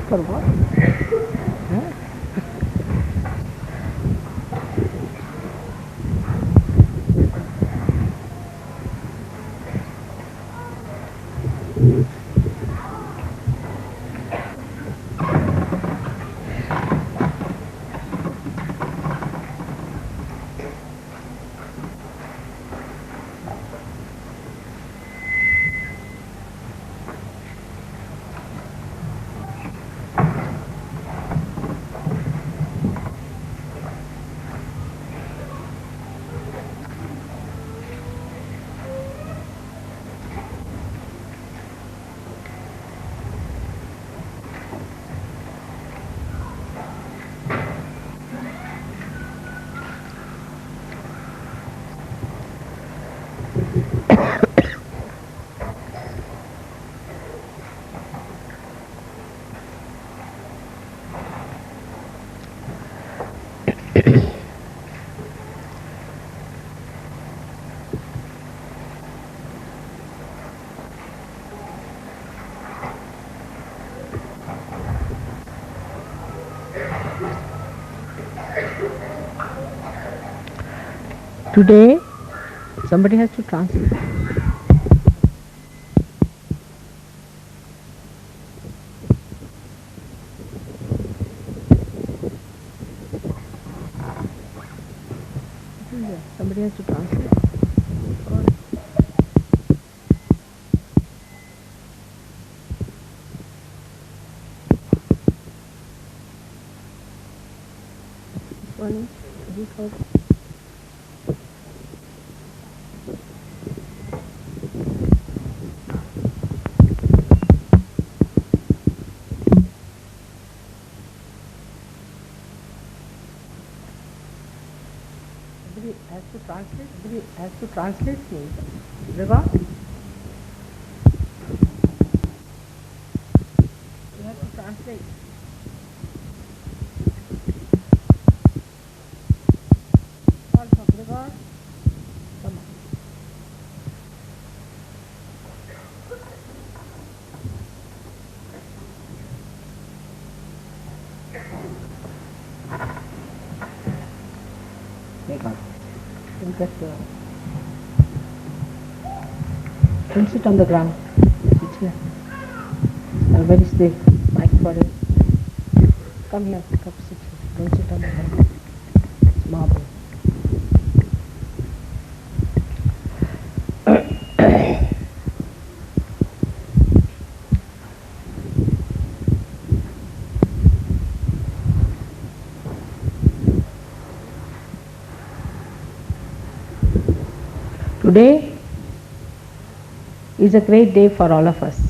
For what? Huh? Today, somebody has to translate. Somebody has to translate. One, this one. Somebody has to translate me. Record? You have to translate. Call from record. Come on. Record. Don't sit on the ground. Sit here. And where is the mic for it? Come here. Come sit here. Don't sit on the ground. It's marble. Today is a great day for all of us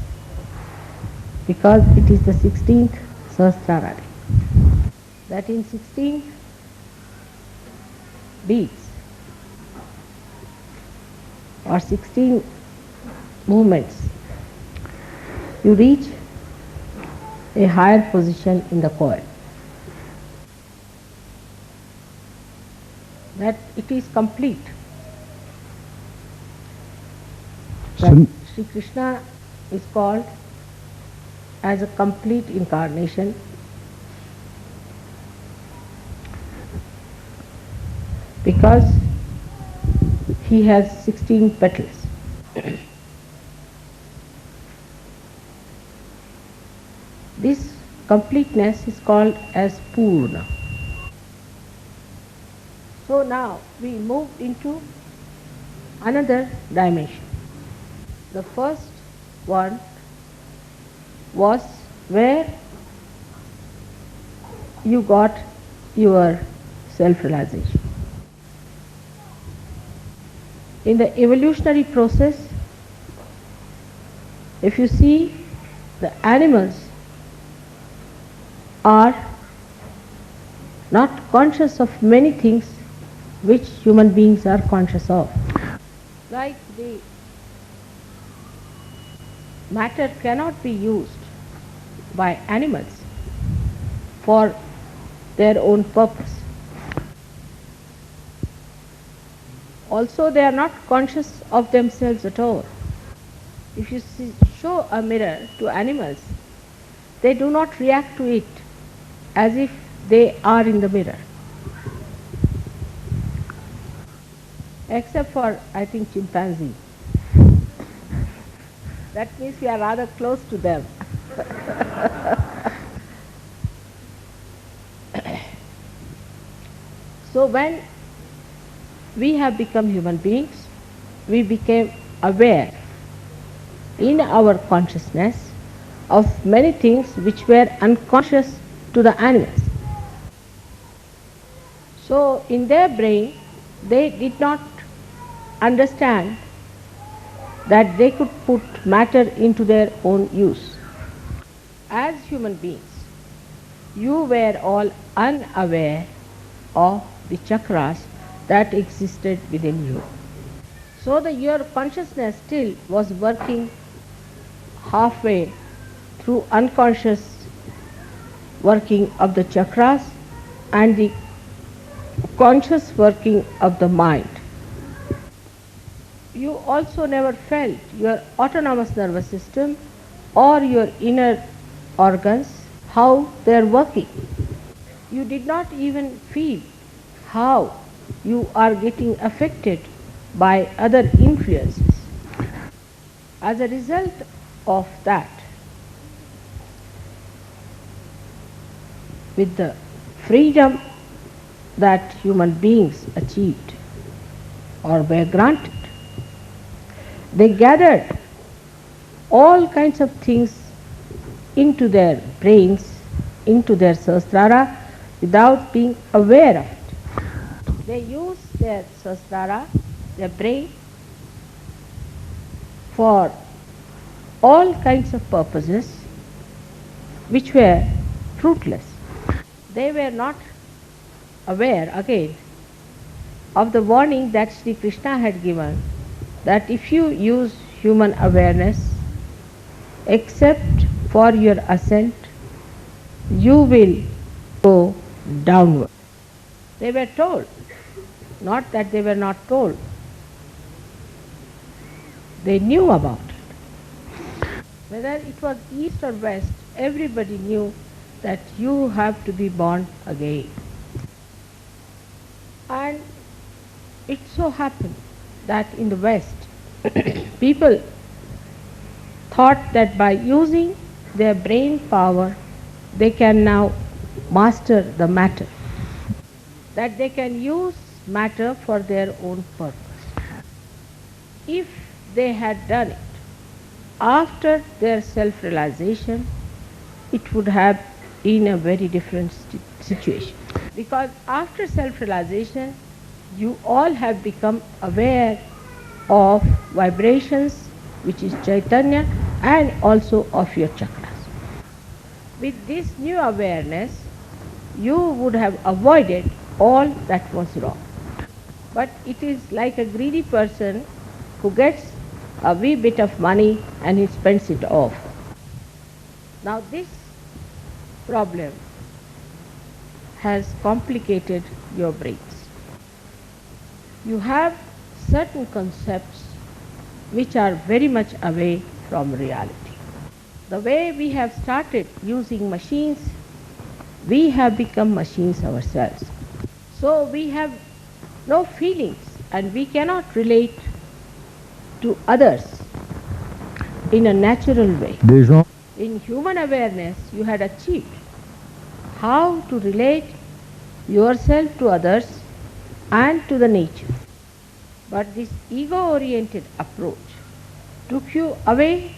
because it is the 16th Sahasrara. That in 16 beats or 16 movements you reach a higher position in the choir. That it is complete. Sri Krishna is called as a complete incarnation because he has 16 petals. This completeness is called as Purna. So now we move into another dimension. The first one was where you got your self-realization. In the evolutionary process, if you see, the animals are not conscious of many things which human beings are conscious of. Like the matter cannot be used by animals for their own purpose. Also, they are not conscious of themselves at all. If you show a mirror to animals, they do not react to it as if they are in the mirror. Except for, I think, chimpanzee. That means we are rather close to them. So when we have become human beings, we became aware in our consciousness of many things which were unconscious to the animals. So in their brain, they did not understand that they could put matter into their own use. As human beings, you were all unaware of the chakras that existed within you. So your consciousness still was working halfway through unconscious working of the chakras and the conscious working of the mind. You also never felt your autonomous nervous system or your inner organs, how they are working. You did not even feel how you are getting affected by other influences. As a result of that, with the freedom that human beings achieved or were granted, they gathered all kinds of things into their brains, into their sahasrara, without being aware of it. They use their sahasrara, their brain, for all kinds of purposes which were fruitless. They were not aware again of the warning that Sri Krishna had given, that if you use human awareness except for your ascent, you will go downward. They were told, not that they were not told. They knew about it. Whether it was east or west, everybody knew that you have to be born again. And it so happened that in the West, people thought that by using their brain power, they can now master the matter, that they can use matter for their own purpose. If they had done it after their self-realization, it would have been a very different situation. Because after self-realization, you all have become aware of vibrations, which is Chaitanya, and also of your chakras. With this new awareness, you would have avoided all that was wrong. But it is like a greedy person who gets a wee bit of money and he spends it off. Now this problem has complicated your brains. You have certain concepts which are very much away from reality. The way we have started using machines, we have become machines ourselves. So we have no feelings and we cannot relate to others in a natural way. In human awareness, you had achieved how to relate yourself to others and to the nature. But this ego-oriented approach took you away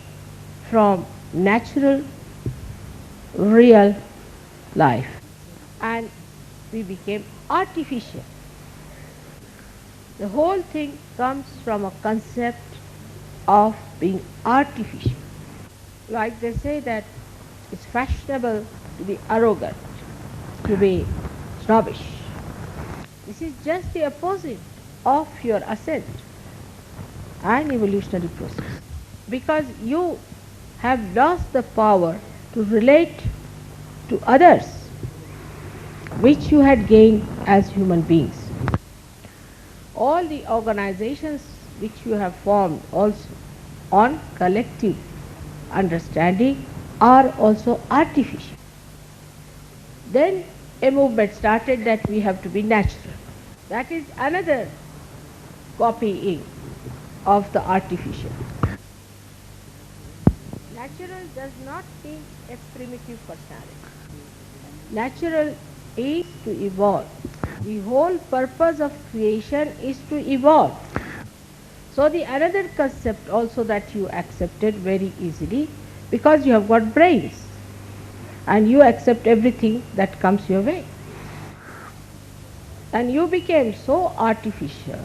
from natural, real life, and we became artificial. The whole thing comes from a concept of being artificial. Like they say that it's fashionable to be arrogant, to be snobbish. This is just the opposite of your ascent and evolutionary process. Because you have lost the power to relate to others, which you had gained as human beings. All the organizations which you have formed also on collective understanding are also artificial. Then a movement started that we have to be natural. That is another copying of the artificial. Natural does not mean a primitive personality. Natural is to evolve. The whole purpose of creation is to evolve. So the another concept also that you accepted very easily, because you have got brains and you accept everything that comes your way. And you became so artificial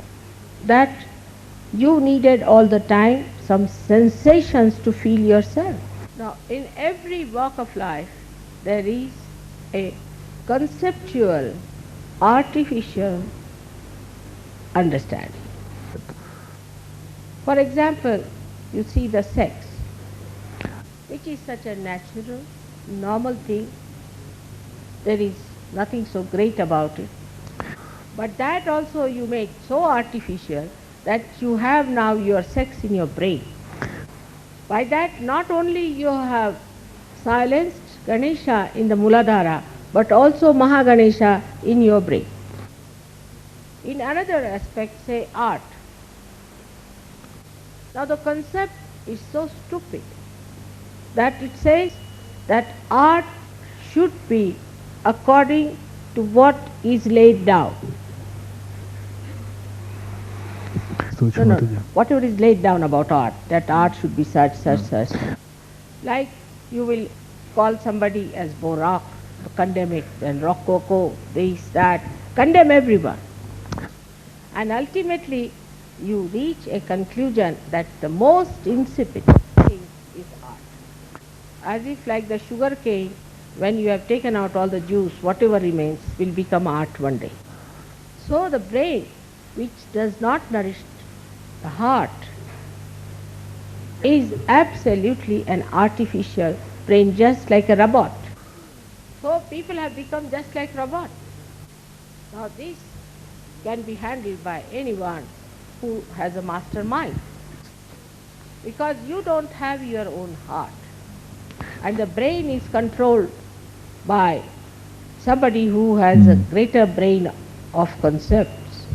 that you needed all the time some sensations to feel yourself. Now, in every walk of life, there is a conceptual, artificial understanding. For example, you see the sex, which is such a natural, normal thing. There is nothing so great about it. But that also you make so artificial that you have now your sex in your brain. By that, not only you have silenced Ganesha in the Muladhara, but also Mahaganesha in your brain. In another aspect, say art. Now the concept is so stupid that it says that art should be according to what is laid down. No, whatever is laid down about art, that art should be such. Like you will call somebody as Baroque, condemn it, and Rococo, this, that, condemn everyone. And ultimately you reach a conclusion that the most insipid thing is art. As if like the sugar cane, when you have taken out all the juice, whatever remains will become art one day. So the brain, which does not nourish the heart, is absolutely an artificial brain, just like a robot. So people have become just like robots. Now this can be handled by anyone who has a master mind, because you don't have your own heart, and the brain is controlled by somebody who has a greater brain of concepts.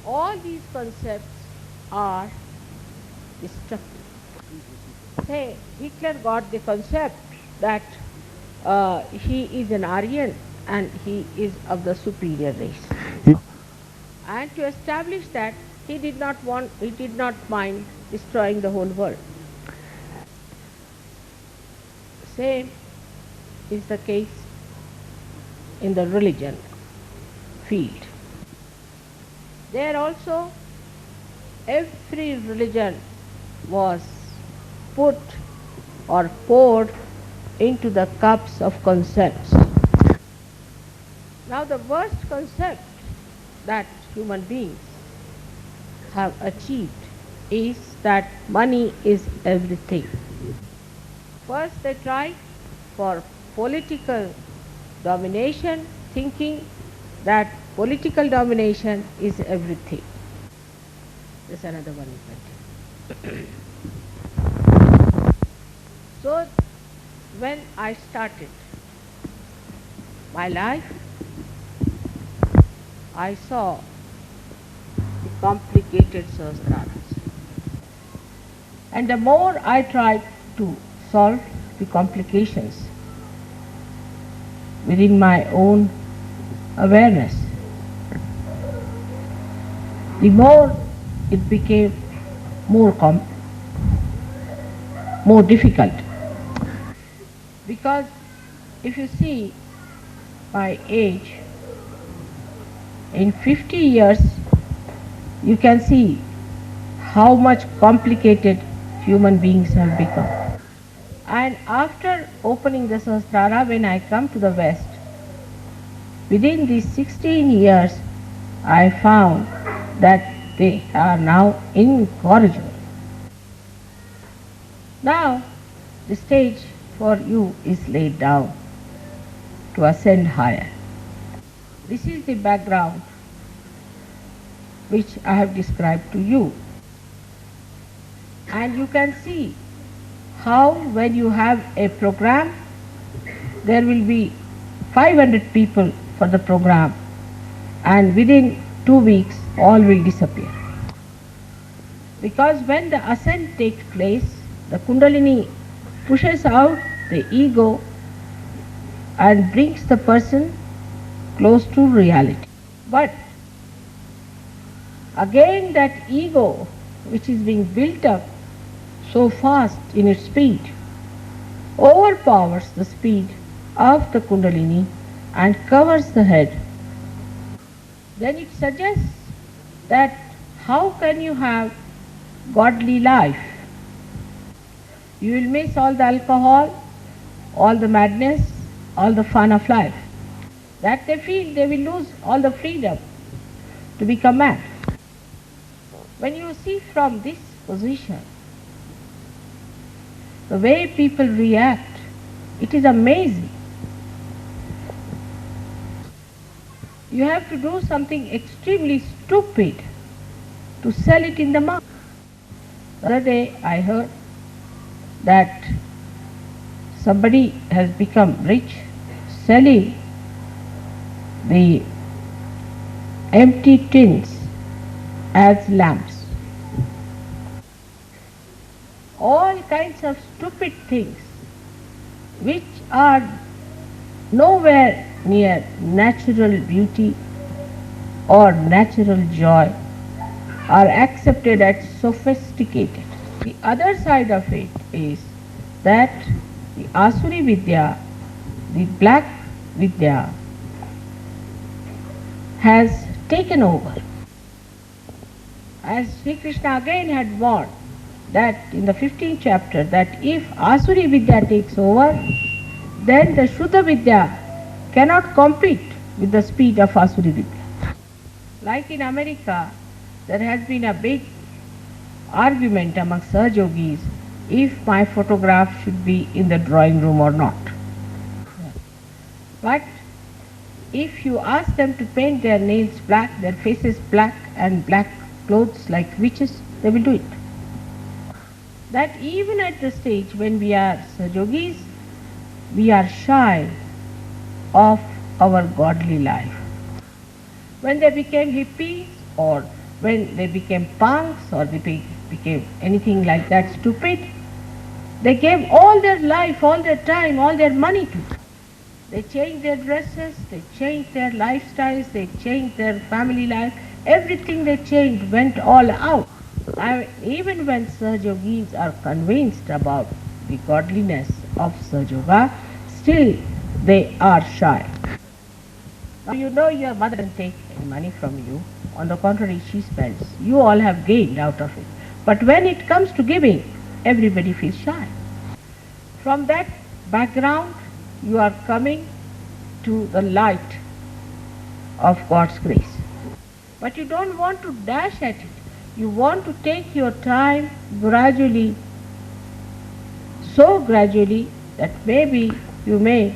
All these concepts are destructive. Say, Hitler got the concept that he is an Aryan and he is of the superior race. And to establish that, he did not mind destroying the whole world. Same is the case in the religion field. There also, every religion was put or poured into the cups of concepts. Now the worst concept that human beings have achieved is that money is everything. First they tried for political domination, thinking that political domination is everything. There's another one. So when I started my life, I saw the complicated sahasraras. And the more I tried to solve the complications within my own awareness, the more it became more difficult. Because if you see my age, in 50 years you can see how much complicated human beings have become. And after opening the Sahasrara, when I come to the West, within these 16 years I found that they are now incorrigible. Now the stage for you is laid down to ascend higher. This is the background which I have described to you. And you can see how when you have a program, there will be 500 people for the program, and within 2 weeks all will disappear. Because when the ascent takes place, the Kundalini pushes out the ego and brings the person close to reality. But again that ego which is being built up so fast in its speed overpowers the speed of the Kundalini and covers the head. Then it suggests that how can you have godly life? You will miss all the alcohol, all the madness, all the fun of life. That they feel they will lose all the freedom to become mad. When you see from this position, the way people react, it is amazing. You have to do something extremely stupid to sell it in the market. The other day I heard that somebody has become rich selling the empty tins as lamps. All kinds of stupid things which are nowhere near natural beauty or natural joy are accepted as sophisticated. The other side of it is that the Asuri Vidya, the black Vidya, has taken over. As Sri Krishna again had warned that in the 15th chapter, that if Asuri Vidya takes over, then the Shuddha Vidya cannot compete with the speed of Asuri Vidya. Like in America, there has been a big argument among Sahaja Yogis if my photograph should be in the drawing room or not. But if you ask them to paint their nails black, their faces black, and black clothes like witches, they will do it. That even at the stage when we are Sahaja Yogis, we are shy of our godly life. When they became hippies, or when they became punks, or they became anything like that stupid, they gave all their life, all their time, all their money to it. They changed their dresses, they changed their lifestyles, they changed their family life, everything they changed went all out. Even when Sahaja Yogis are convinced about the godliness of Sahaja Yoga, still they are shy. Now you know your mother doesn't take any money from you. On the contrary, she spends. You all have gained out of it. But when it comes to giving, everybody feels shy. From that background, you are coming to the light of God's grace. But you don't want to dash at it. You want to take your time gradually, so gradually that maybe you may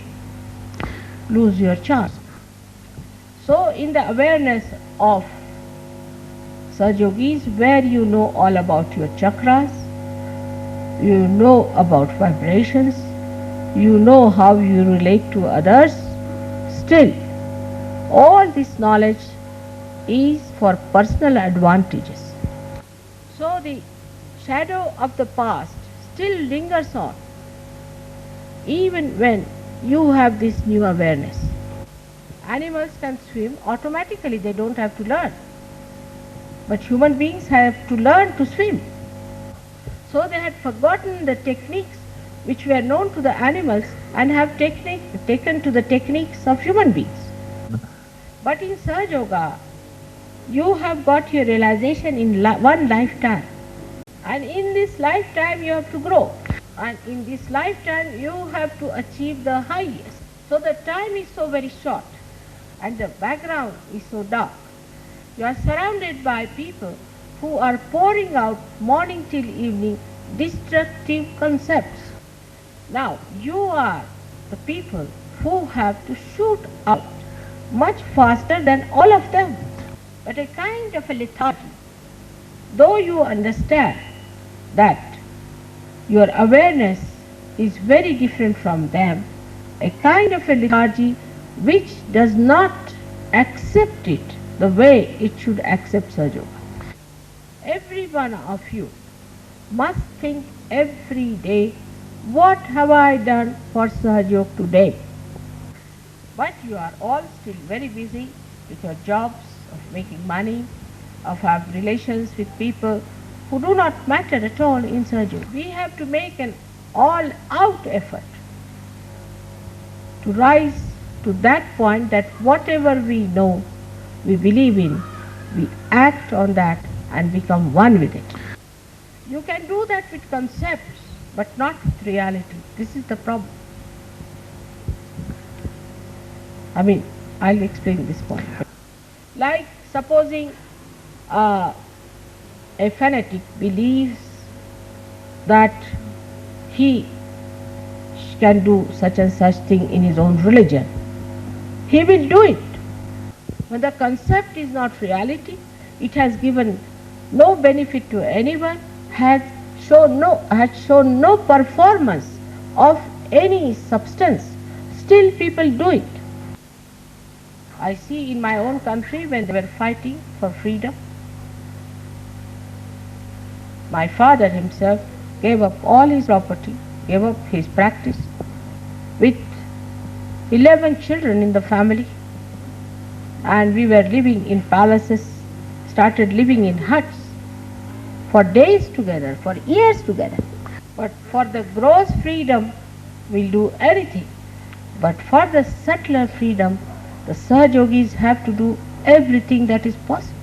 lose your chance. So in the awareness of Sahaja Yogis, where you know all about your chakras, you know about vibrations, you know how you relate to others, still all this knowledge is for personal advantages. So the shadow of the past still lingers on, even when you have this new awareness. Animals can swim automatically, they don't have to learn. But human beings have to learn to swim. So they had forgotten the techniques which were known to the animals and have taken to the techniques of human beings. But in Sahaja Yoga, you have got your realization in one lifetime. And in this lifetime you have to grow. And in this lifetime you have to achieve the highest. So the time is so very short and the background is so dark. You are surrounded by people who are pouring out morning till evening destructive concepts. Now you are the people who have to shoot out much faster than all of them. But a kind of a lethargy, though you understand that Your awareness is very different from them, a kind of a lethargy which does not accept it the way it should accept Sahaja Yoga. Every one of you must think every day, what have I done for Sahaja Yoga today? But you are all still very busy with your jobs, of making money, of have relations with people who do not matter at all in Sahaja Yoga. We have to make an all-out effort to rise to that point that whatever we know, we believe in, we act on that and become one with it. You can do that with concepts, but not with reality. This is the problem. I'll explain this point. Like supposing a fanatic believes that he can do such and such thing in his own religion. He will do it. When the concept is not reality, it has given no benefit to anyone, has shown no performance of any substance, still people do it. I see in my own country when they were fighting for freedom, my father himself gave up all his property, gave up his practice with 11 children in the family, and we were living in palaces, started living in huts for days together, for years together. But for the gross freedom, we'll do anything. But for the subtler freedom, the Sahaja Yogis have to do everything that is possible.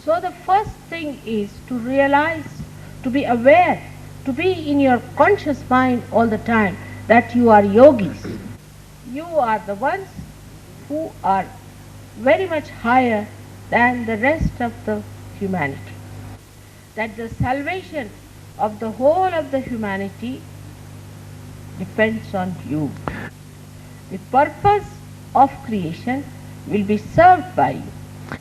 So the first thing is to realize, to be aware, to be in your conscious mind all the time that you are yogis. You are the ones who are very much higher than the rest of the humanity. That the salvation of the whole of the humanity depends on you. The purpose of creation will be served by you.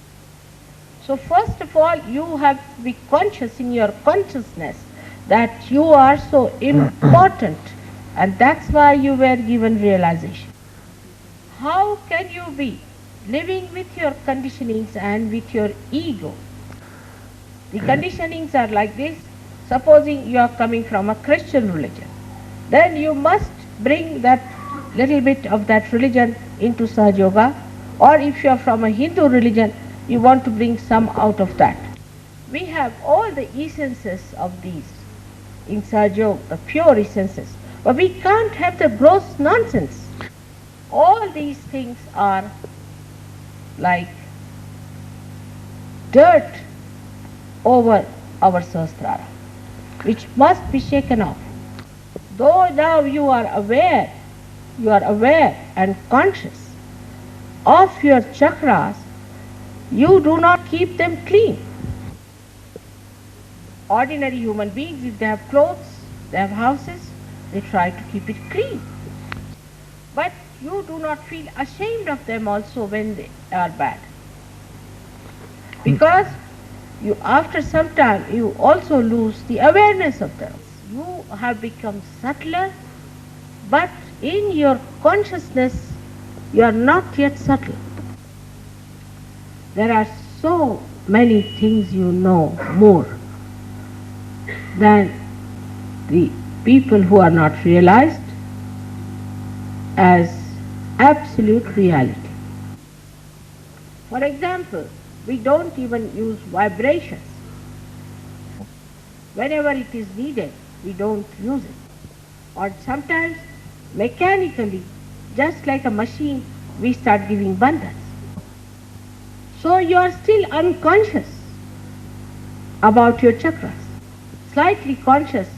So first of all, you have to be conscious in your consciousness that you are so important, and that's why you were given realization. How can you be living with your conditionings and with your ego? The conditionings are like this. Supposing you are coming from a Christian religion, then you must bring that little bit of that religion into Sahaja Yoga, or if you are from a Hindu religion, you want to bring some out of that. We have all the essences of these in Sahaja Yoga, the pure essences, but we can't have the gross nonsense. All these things are like dirt over our Sahasrara, which must be shaken off. Though now you are aware and conscious of your chakras, you do not keep them clean. Ordinary human beings, if they have clothes, they have houses, they try to keep it clean. But you do not feel ashamed of them also when they are bad. Because you, after some time, you also lose the awareness of them. You have become subtler, but in your consciousness, you are not yet subtle. There are so many things you know more than the people who are not realized as absolute reality. For example, we don't even use vibrations. Whenever it is needed, we don't use it. Or sometimes mechanically, just like a machine, we start giving bandhas. So you are still unconscious about your chakras. Slightly conscious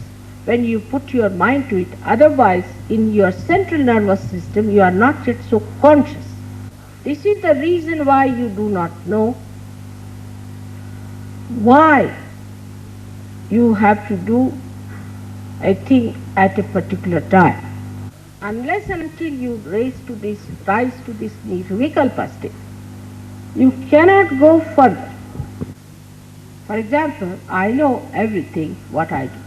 when you put your mind to it. Otherwise, in your central nervous system, you are not yet so conscious. This is the reason why you do not know why you have to do a thing at a particular time. Unless and until you rise to this nirvikalpa state, you cannot go further. For example, I know everything what I do.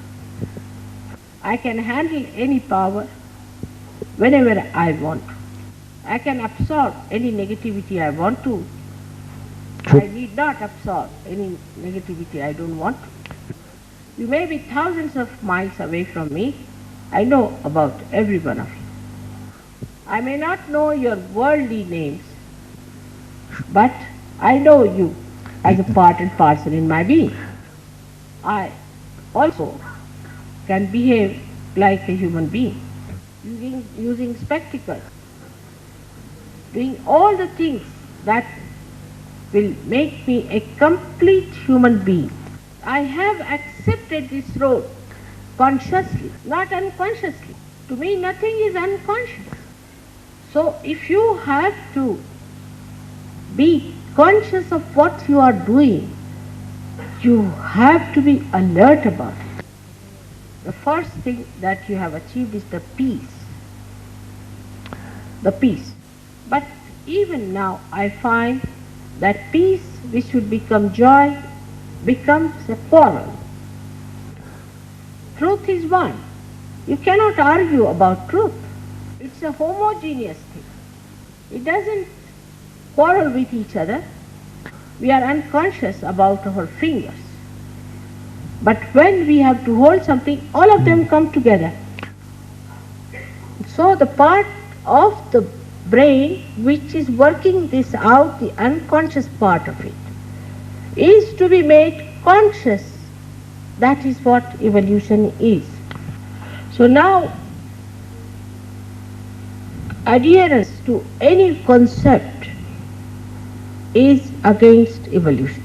I can handle any power whenever I want to. I can absorb any negativity I want to. I need not absorb any negativity I don't want to. You may be thousands of miles away from me. I know about every one of you. I may not know your worldly names, but I know you as a part and parcel in my being. I also can behave like a human being, using spectacles, doing all the things that will make me a complete human being. I have accepted this role consciously, not unconsciously. To me, nothing is unconscious. So if you have to be conscious of what you are doing, you have to be alert about it. The first thing that you have achieved is the peace. The peace. But even now I find that peace, which should become joy, becomes a quarrel. Truth is one. You cannot argue about truth. It's a homogeneous thing. It doesn't quarrel with each other. We are unconscious about our fingers. But when we have to hold something, all of them come together. So the part of the brain which is working this out, the unconscious part of it, is to be made conscious. That is what evolution is. So now, adherence to any concept is against evolution.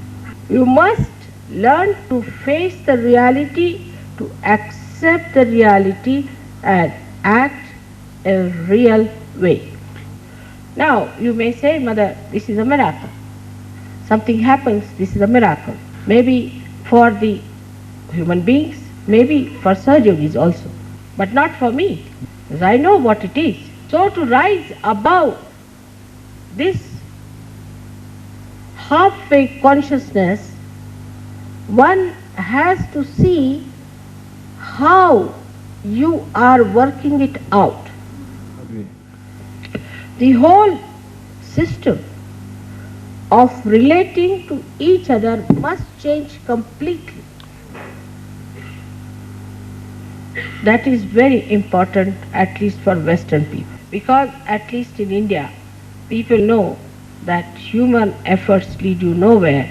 You must learn to face the reality, to accept the reality and act a real way. Now, you may say, Mother, this is a miracle. Something happens, this is a miracle. Maybe for the human beings, maybe for Sahaja Yogis also, but not for me, because I know what it is. So to rise above this halfway consciousness, one has to see how you are working it out. The whole system of relating to each other must change completely. That is very important, at least for Western people, because at least in India, people know that human efforts lead you nowhere.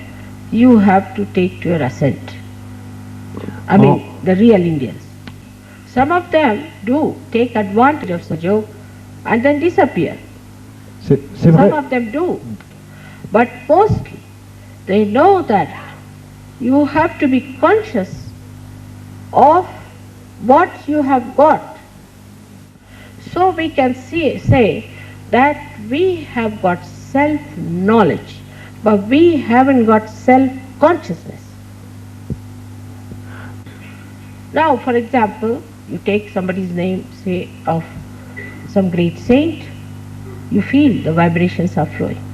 You have to take to your ascent. I mean, the real Indians. Some of them do take advantage of Sahaja Yoga and then disappear. Some of them do. But mostly, they know that you have to be conscious of what you have got. So we can say that we have got self-knowledge, but we haven't got self-consciousness. Now, for example, you take somebody's name, say, of some great saint, you feel the vibrations are flowing.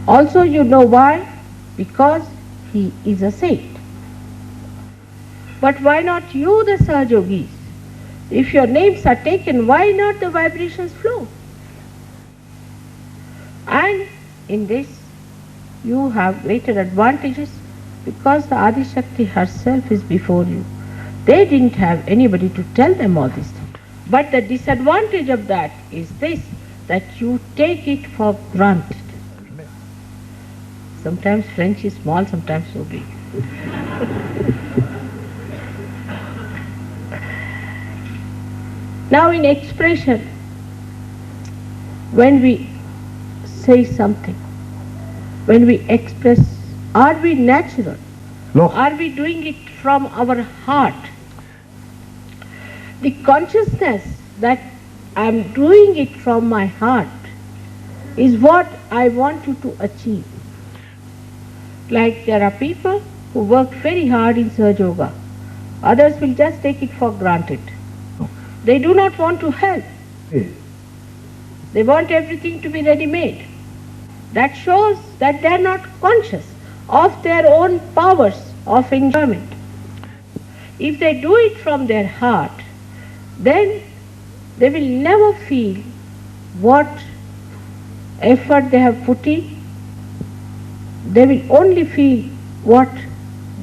Also, you know why? Because he is a saint. But why not you, the Sahaja Yogis? If your names are taken, why not the vibrations flow? And in this, you have greater advantages because the Adi Shakti herself is before you. They didn't have anybody to tell them all these things. But the disadvantage of that is this, that you take it for granted. Sometimes French is small, sometimes so big. Now in expression, when we say something, when we express, are we natural? No. Are we doing it from our heart? The consciousness that I am doing it from my heart is what I want you to achieve. Like there are people who work very hard in Sahaja Yoga. Others will just take it for granted. They do not want to help. They want everything to be ready-made. That shows that they are not conscious of their own powers of enjoyment. If they do it from their heart, then they will never feel what effort they have put in. They will only feel what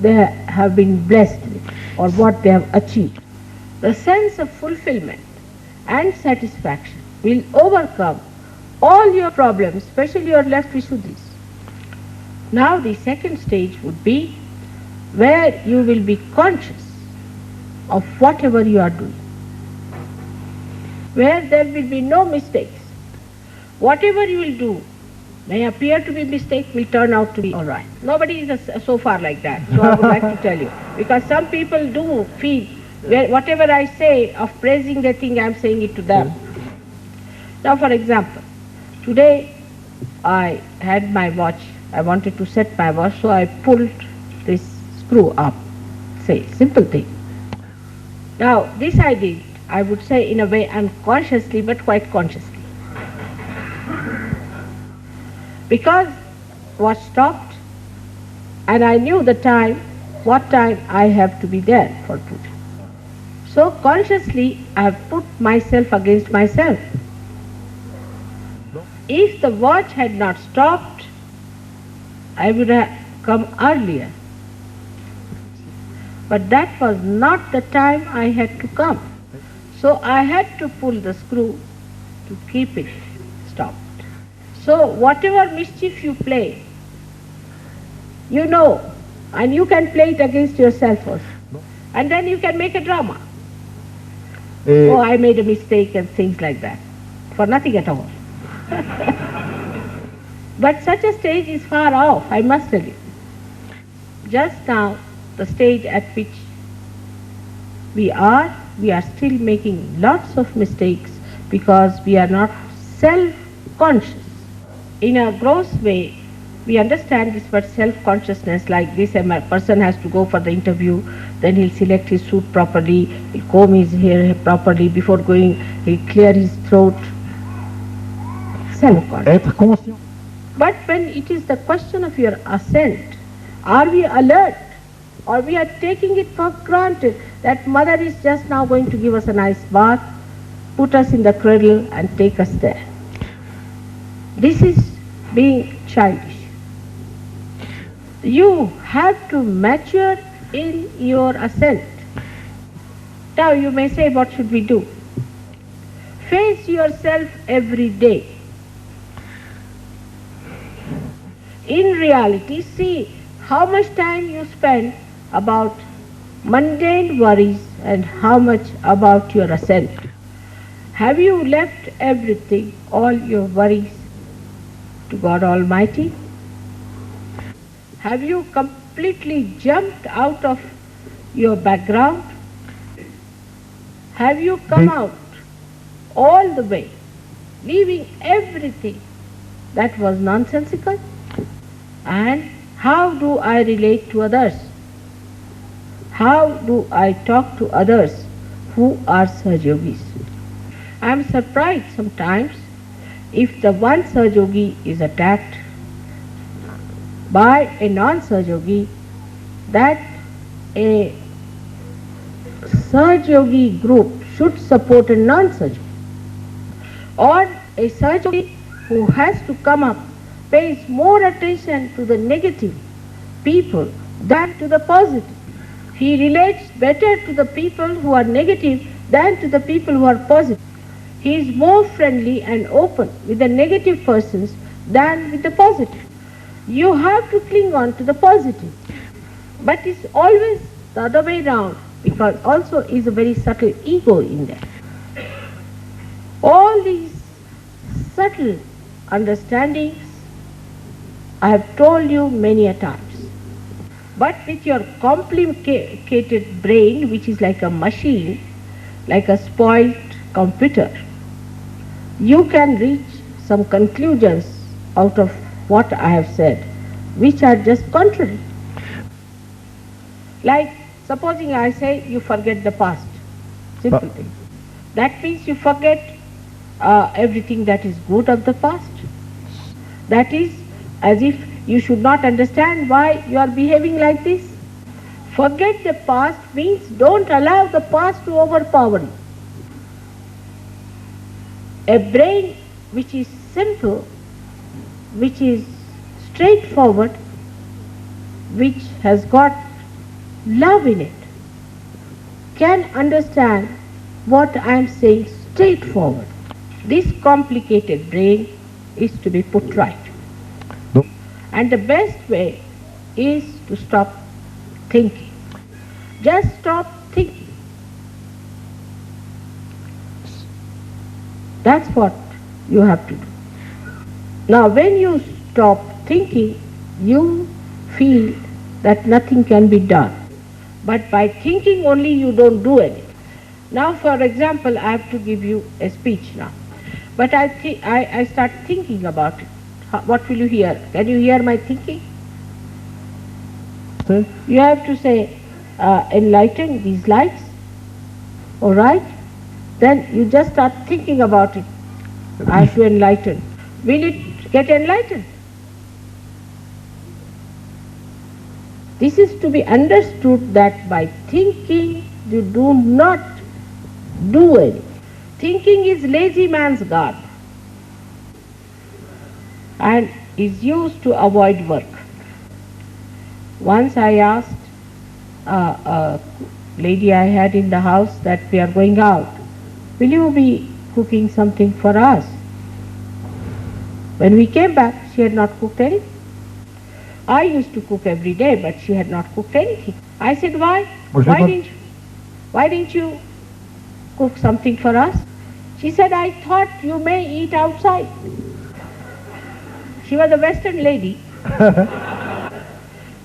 they have been blessed with or what they have achieved. The sense of fulfillment and satisfaction will overcome all your problems, especially your left Vishuddhis. Now the second stage would be where you will be conscious of whatever you are doing, where there will be no mistakes. Whatever you will do may appear to be mistake, will turn out to be all right. Nobody is so far like that, so I would like to tell you. Because some people do feel, whatever I say of praising, they think I am saying it to them. Now for example, today I had my watch, I wanted to set my watch, so I pulled this screw up, say, simple thing. Now this I did, I would say in a way unconsciously, but quite consciously. Because watch stopped and I knew the time, what time I have to be there for puja. So consciously I have put myself against myself. If the watch had not stopped, I would have come earlier. But that was not the time I had to come. So I had to pull the screw to keep it stopped. So whatever mischief you play, you know, and you can play it against yourself also. And then you can make a drama. Oh, I made a mistake and things like that, for nothing at all. But such a stage is far off, I must tell you. Just now, the stage at which we are still making lots of mistakes because we are not self-conscious. In a gross way, we understand this word self-consciousness like this: a person has to go for the interview, then he'll select his suit properly, he'll comb his hair properly, before going he'll clear his throat. Self-conscious. But when it is the question of your ascent, are we alert or we are taking it for granted that mother is just now going to give us a nice bath, put us in the cradle and take us there? This is being childish. You have to mature in your ascent. Now you may say, what should we do? Face yourself every day. In reality, see how much time you spend about mundane worries and how much about your ascent. Have you left everything, all your worries, to God Almighty? Have you completely jumped out of your background? Have you come out all the way, leaving everything that was nonsensical? And how do I relate to others? How do I talk to others who are Sahajogis? I am surprised sometimes if the one Sahajogi is attacked by a non-Sahajogi, that a Sahajogi group should support a non-Sahajogi, or a Sahajogi who has to come up pays more attention to the negative people than to the positive. He relates better to the people who are negative than to the people who are positive. He is more friendly and open with the negative persons than with the positive. You have to cling on to the positive. But it's always the other way round, because also is a very subtle ego in there. All these subtle understandings I have told you many a times. But with your complicated brain, which is like a machine, like a spoiled computer, you can reach some conclusions out of what I have said, which are just contrary. Like, supposing I say you forget the past, simple thing. That means you forget everything that is good of the past. That is as if you should not understand why you are behaving like this. Forget the past means don't allow the past to overpower you. A brain which is simple, which is straightforward, which has got love in it, can understand what I am saying straightforward. This complicated brain is to be put right. And the best way is to stop thinking. Just stop thinking. That's what you have to do. Now when you stop thinking, you feel that nothing can be done. But by thinking only you don't do anything. Now for example, I have to give you a speech now. But I start thinking about it. What will you hear? Can you hear my thinking? You have to say, enlighten these lights. Alright? Then you just start thinking about it. I have to enlighten. Will it get enlightened? This is to be understood that by thinking you do not do anything. Thinking is lazy man's garb and is used to avoid work. Once I asked a lady I had in the house that we are going out, will you be cooking something for us? When we came back, she had not cooked anything. I used to cook every day, but she had not cooked anything. I said, why? Why didn't you cook something for us? She said, I thought you may eat outside. She was a Western lady.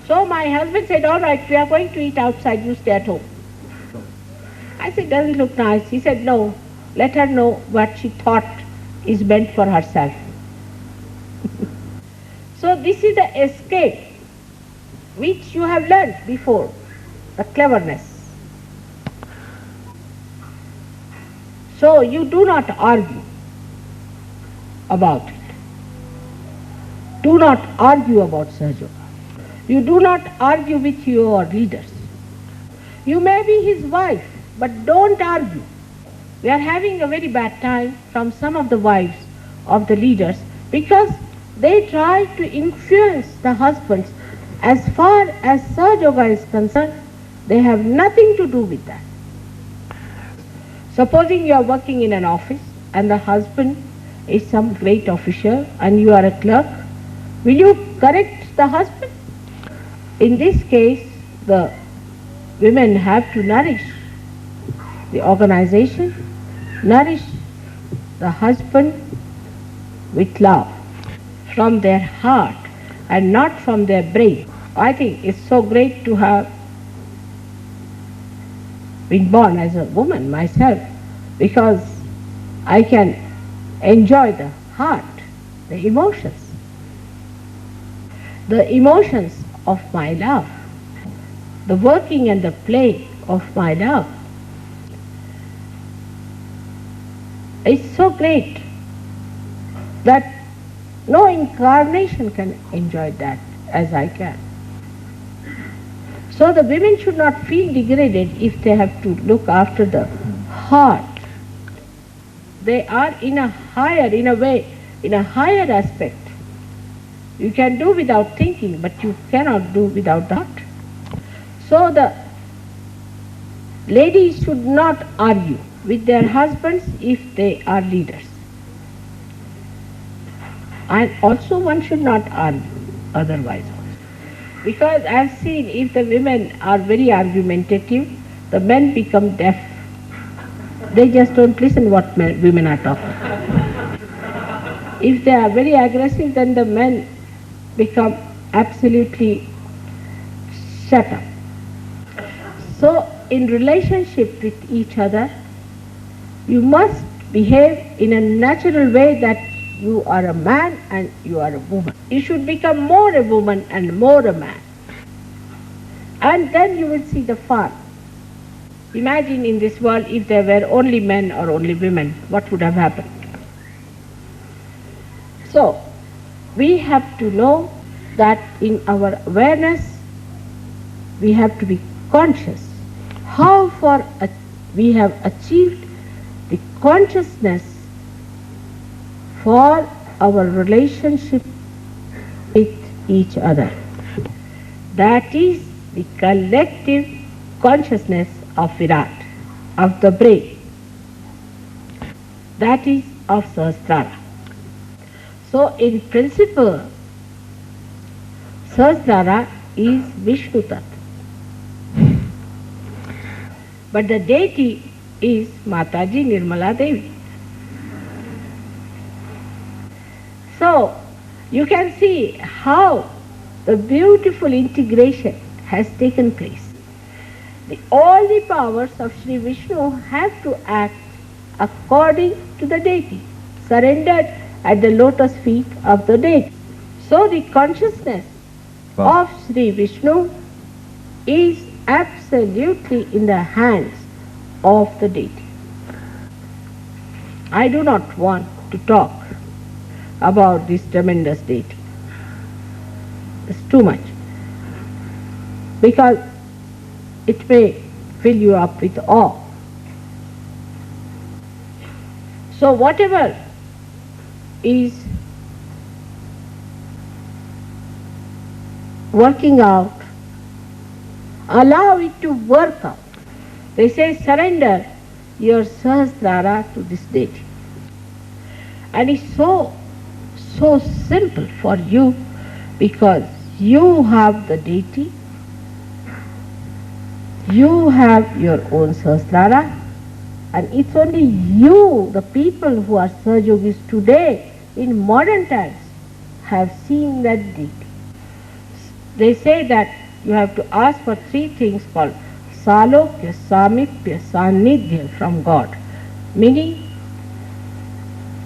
So my husband said, all right, we are going to eat outside, you stay at home. I said, doesn't look nice. He said, no, let her know what she thought is meant for herself. So this is the escape which you have learned before, the cleverness. So you do not argue about it. Do not argue about Sahaja. You do not argue with your leaders. You may be his wife, but don't argue. We are having a very bad time from some of the wives of the leaders because they try to influence the husbands. As far as Sahaja Yoga is concerned, they have nothing to do with that. Supposing you are working in an office and the husband is some great official and you are a clerk, will you correct the husband? In this case, the women have to nourish the organization, nourish the husband with love from their heart and not from their brain. I think it's so great to have been born as a woman myself, because I can enjoy the heart, the emotions of my love, the working and the play of my love. It's so great that no incarnation can enjoy that as I can. So the women should not feel degraded if they have to look after the heart. They are in a higher aspect. You can do without thinking, but you cannot do without the heart. So the ladies should not argue with their husbands if they are leaders. And also one should not argue otherwise. Because I have seen if the women are very argumentative, the men become deaf. They just don't listen what women are talking. If they are very aggressive, then the men become absolutely shut up. So in relationship with each other, you must behave in a natural way that you are a man and you are a woman. You should become more a woman and more a man. And then you will see the fun. Imagine in this world if there were only men or only women, what would have happened? So, we have to know that in our awareness, we have to be conscious. How far we have achieved the consciousness for our relationship with each other. That is the collective consciousness of Virat, of the brain. That is of Sahasrara. So in principle, Sahasrara is Vishnu Tattva. But the deity is Mataji Nirmala Devi. So you can see how the beautiful integration has taken place. All the powers of Sri Vishnu have to act according to the deity, surrendered at the lotus feet of the deity. So the consciousness of Sri Vishnu is absolutely in the hands of the deity. I do not want to talk about this tremendous deity. It's too much, because it may fill you up with awe. So whatever is working out, allow it to work out. They say surrender your Sahasrara to this deity. And it's so simple for you, because you have the deity, you have your own Sahasrara, and it's only you, the people who are Sahajogis today, in modern times, have seen that deity. They say that you have to ask for three things called Salokya, Samipya, Sanidhya from God, meaning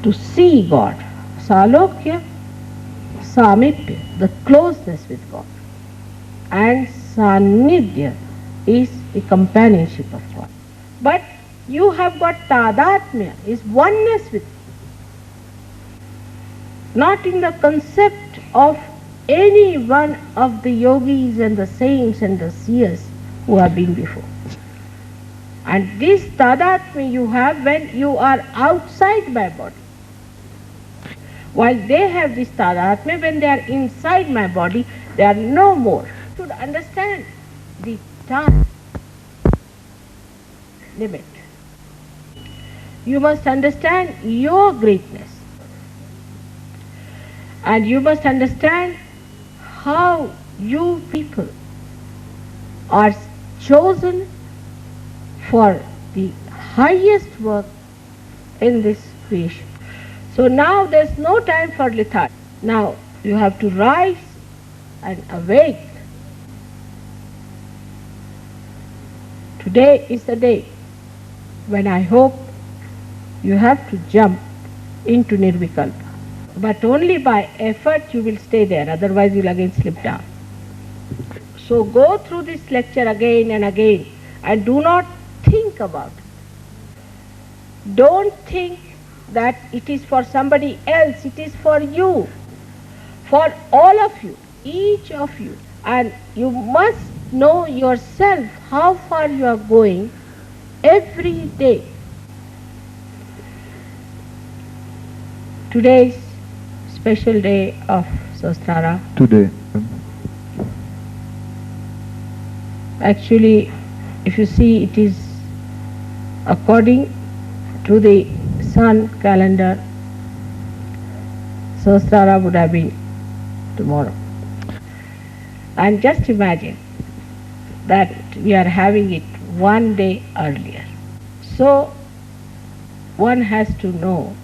to see God. Salokya, Samipya, the closeness with God, and Sanidhya is the companionship of God. But you have got Tadatmya, is oneness with God. Not in the concept of any one of the yogis and the saints and the seers who have been before. And this Tadatmya you have when you are outside my body. While they have this Tadatmya, when they are inside my body, they are no more. You should understand the time limit. You must understand your greatness. And you must understand how you people are chosen for the highest work in this creation. So now there's no time for lethargy. Now you have to rise and awake. Today is the day when I hope you have to jump into Nirvikalpa. But only by effort you will stay there, otherwise you will again slip down. So go through this lecture again and again and do not think about it. Don't think that it is for somebody else, it is for you, for all of you, each of you. And you must know yourself how far you are going every day. Today's special day of Sahasrara. Today. Actually, if you see, it is according to the sun calendar, Sahasrara would have been tomorrow. And just imagine that we are having it one day earlier. So one has to know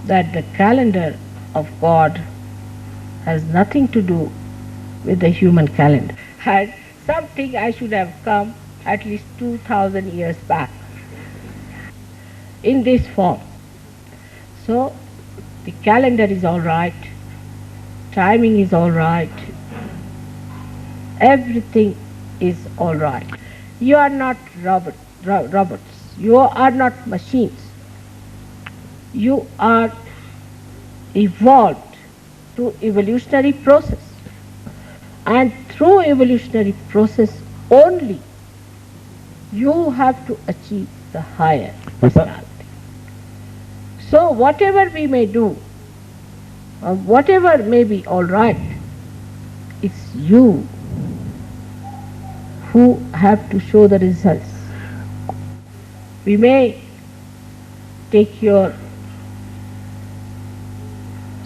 that the calendar of God has nothing to do with the human calendar. And something I should have come at least 2000 years back in this form. So the calendar is all right, timing is all right, everything is all right. You are not robots, you are not machines. You are evolved through evolutionary process, and through evolutionary process only You have to achieve the higher personality. So whatever we may do, or whatever may be all right, it's you who have to show the results. We may take your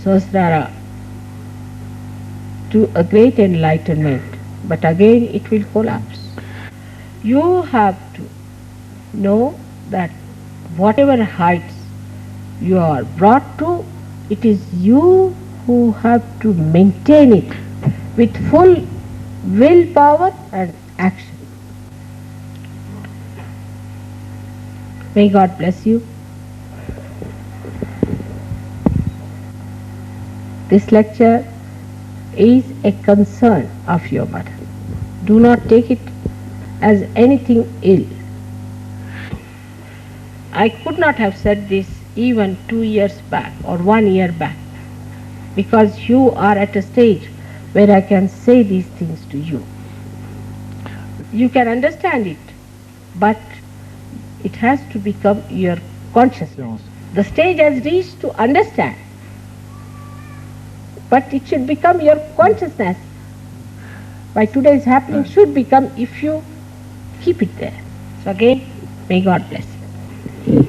Sahasrara to a great enlightenment, but again it will collapse. You have to know that whatever heights you are brought to, it is you who have to maintain it with full willpower and action. May God bless you. This lecture is a concern of your mother. Do not take it as anything ill. I could not have said this even 2 years back or 1 year back, because you are at a stage where I can say these things to you. You can understand it, but it has to become your consciousness. The stage has reached to understand, but it should become your consciousness. By today's happening should become, if you keep it there. So again, may God bless you.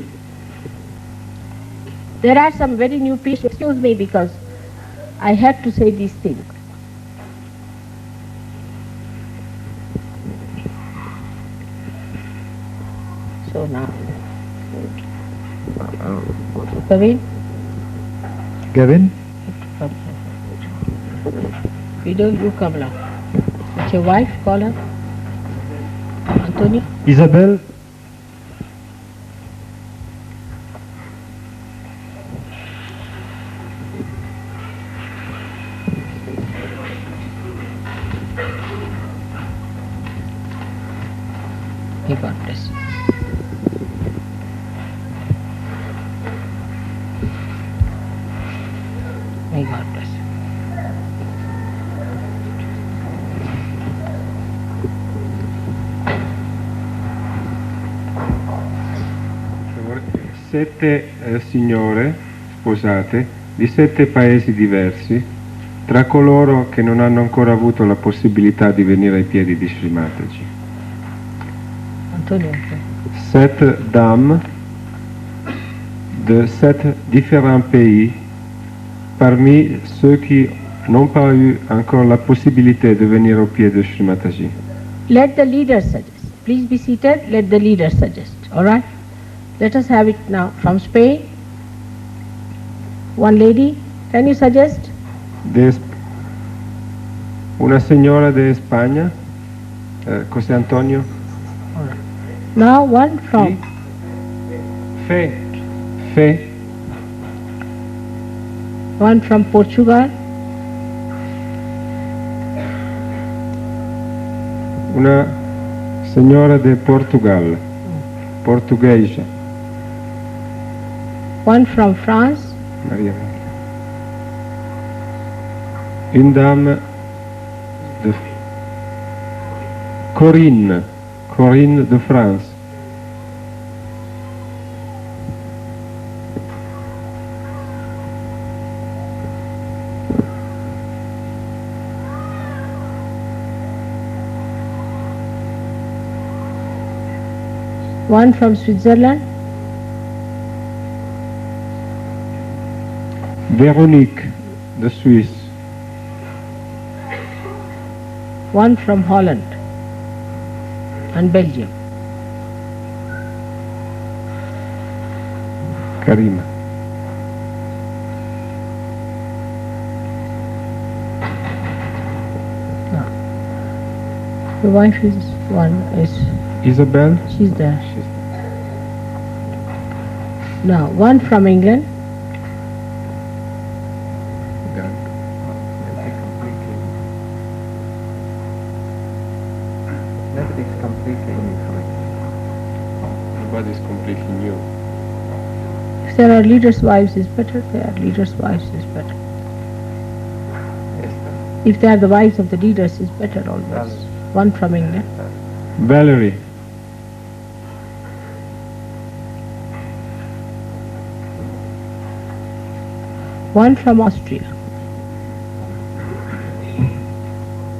There are some very new people, excuse me, because I had to say these things. So now, Gavin? Gavin? Widow, you come now. It's your wife, call her. Antonio? Isabel? May God bless you. May God bless you. Sette signore sposate di 7 paesi diversi, tra coloro che non hanno ancora avuto la possibilità di venire ai piedi di Sri Mataji. Antonio. 7 dames de 7 différents pays, parmi ceux qui n'ont pas eu encore la possibilité de venir au pied de Sri Mataji. Let the leader suggest. Please be seated. Let the leader suggest. All right? Let us have it now. From Spain, one lady. Can you suggest? Una signora de España, José Antonio. All right. Now one from Fe. one from Portugal. Una signora de Portugal, portoghese. One from France. Maria. Une dame de Corinne de France. One from Switzerland. Véronique de Suisse. One from Holland and Belgium. Karima. No. The wife is one is Isabel. she's there. Now one from England. Everything's completely new for me. Nobody's completely new. If there are leaders' wives is better, there are leaders' wives is better. Yes, If they are the wives of the leaders is better always. One from England. Valerie. one from Austria.